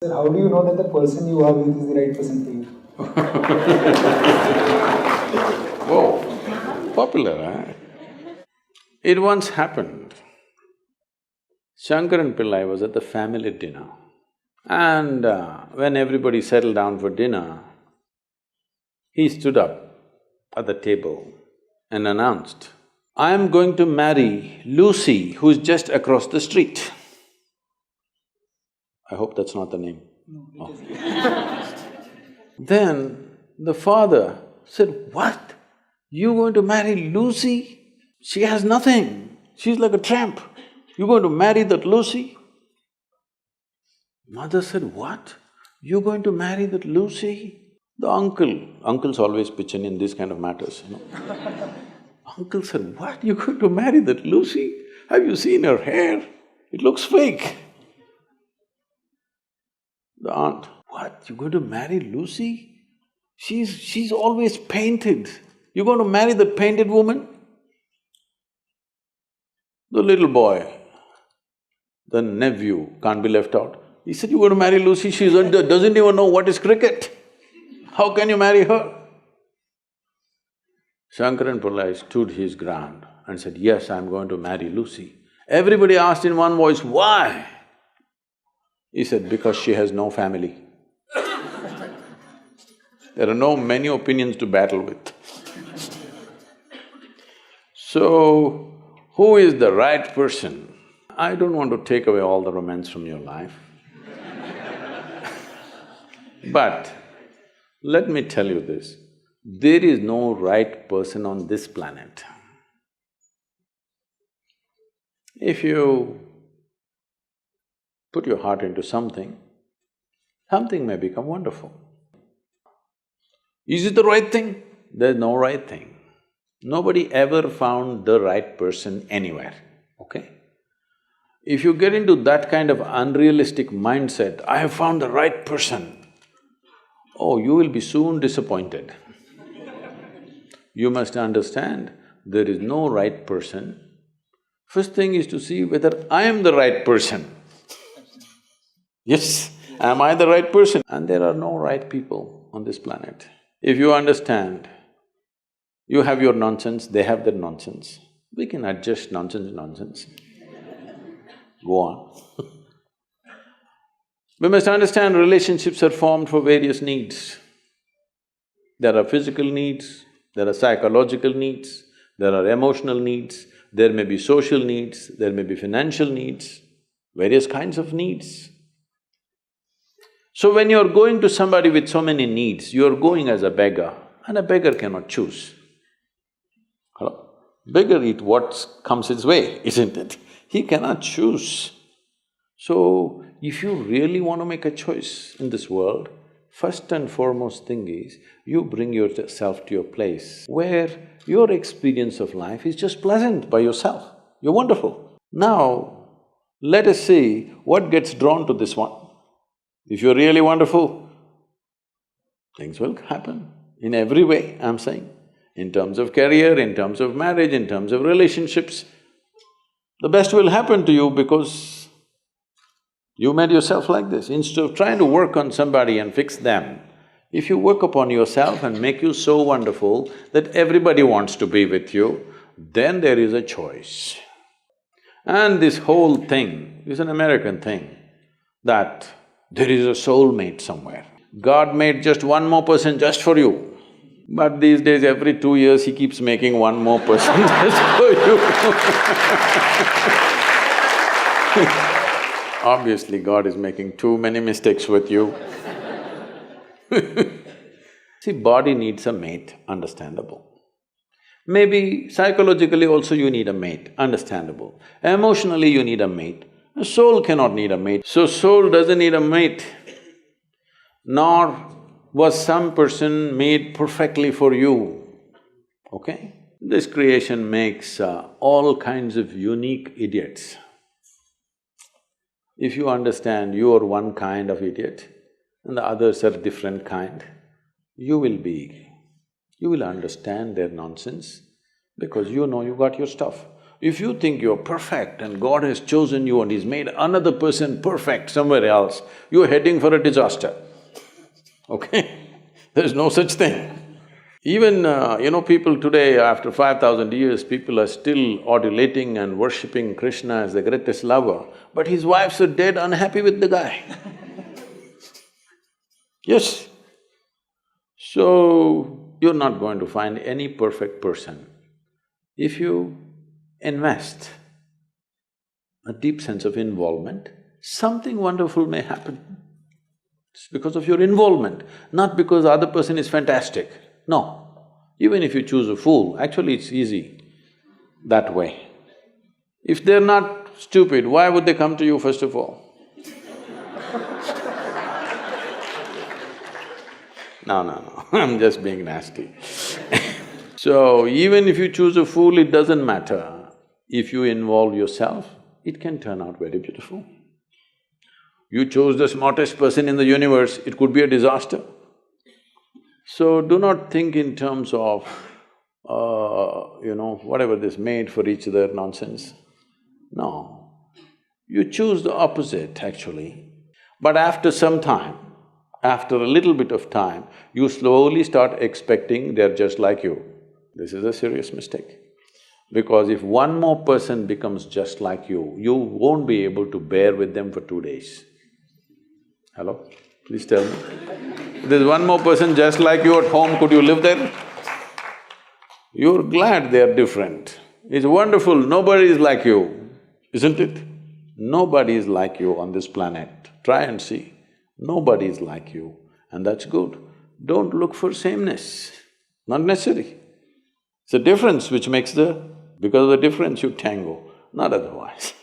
Sir, how do you know that the person you are with is the right person for you? Whoa, popular, huh? It once happened. Shankaran Pillai was at the family dinner, and when everybody settled down for dinner, he stood up at the table and announced, "I am going to marry Lucy, who's just across the street." I hope that's not the name. No, it Oh. is. Then the father said, "What? You going to marry Lucy? She has nothing. She's like a tramp. You going to marry that Lucy?" Mother said, "What? You going to marry that Lucy?" The uncles always pitch in these kind of matters, you know. Uncle said, "What? You going to marry that Lucy? Have you seen her hair? It looks fake." The aunt, "What? You going to marry Lucy? She's always painted. You going to marry that painted woman?" The little boy, the nephew, can't be left out. He said, "You going to marry Lucy? She doesn't even know what is cricket. How can you marry her?" Shankaran Pillai stood his ground and said, "Yes, I'm going to marry Lucy." Everybody asked in one voice, "Why?" He said, "Because she has no family." There are no many opinions to battle with. So, who is the right person? I don't want to take away all the romance from your life. But let me tell you this, there is no right person on this planet. If you put your heart into something, something may become wonderful. Is it the right thing? There's no right thing. Nobody ever found the right person anywhere, okay? If you get into that kind of unrealistic mindset, "I have found the right person," oh, you will be soon disappointed. You must understand, there is no right person. First thing is to see whether I am the right person. Yes, am I the right person? And there are no right people on this planet. If you understand, you have your nonsense, they have their nonsense, we can adjust nonsense. Go on. We must understand relationships are formed for various needs. There are physical needs, there are psychological needs, there are emotional needs, there may be social needs, there may be financial needs, various kinds of needs. So when you're going to somebody with so many needs, you're going as a beggar, and a beggar cannot choose. Hello? Beggar eat what comes his way, isn't it? He cannot choose. So, if you really want to make a choice in this world, first and foremost thing is, you bring yourself to your place where your experience of life is just pleasant by yourself. You're wonderful. Now, let us see what gets drawn to this one. If you're really wonderful, things will happen in every way, I'm saying. In terms of career, in terms of marriage, in terms of relationships, the best will happen to you because you made yourself like this. Instead of trying to work on somebody and fix them, if you work upon yourself and make you so wonderful that everybody wants to be with you, then there is a choice. And this whole thing is an American thing, that there is a soulmate somewhere. God made just one more person just for you. But these days, every 2 years, he keeps making one more person just for you. Obviously, God is making too many mistakes with you. See, body needs a mate, understandable. Maybe psychologically also you need a mate, understandable. Emotionally you need a mate. A soul cannot need a mate. So soul doesn't need a mate, nor was some person made perfectly for you, okay? This creation makes all kinds of unique idiots. If you understand you are one kind of idiot and the others are different kind, you will understand their nonsense because you know you got your stuff. If you think you're perfect and God has chosen you and He's made another person perfect somewhere else, you're heading for a disaster, okay? There's no such thing. Even, people today, after 5,000 years, people are still adulating and worshipping Krishna as the greatest lover, but his wives are dead unhappy with the guy. Yes. So, you're not going to find any perfect person. If you invest a deep sense of involvement, something wonderful may happen. It's because of your involvement, not because the other person is fantastic. No. Even if you choose a fool, actually it's easy that way. If they're not stupid, why would they come to you first of all? No, I'm just being nasty. So, even if you choose a fool, it doesn't matter. If you involve yourself, it can turn out very beautiful. You chose the smartest person in the universe, it could be a disaster. So, do not think in terms of, whatever this made for each other nonsense. No. You choose the opposite, actually. But after some time, after a little bit of time, you slowly start expecting they're just like you. This is a serious mistake. Because if one more person becomes just like you won't be able to bear with them for 2 days. Hello? Please tell me. If there's one more person just like you at home, could you live there? You're glad they're different. It's wonderful, nobody is like you, isn't it? Nobody is like you on this planet. Try and see. Nobody is like you, and that's good. Don't look for sameness, not necessary. It's a difference which makes the… because of the difference you tango, not otherwise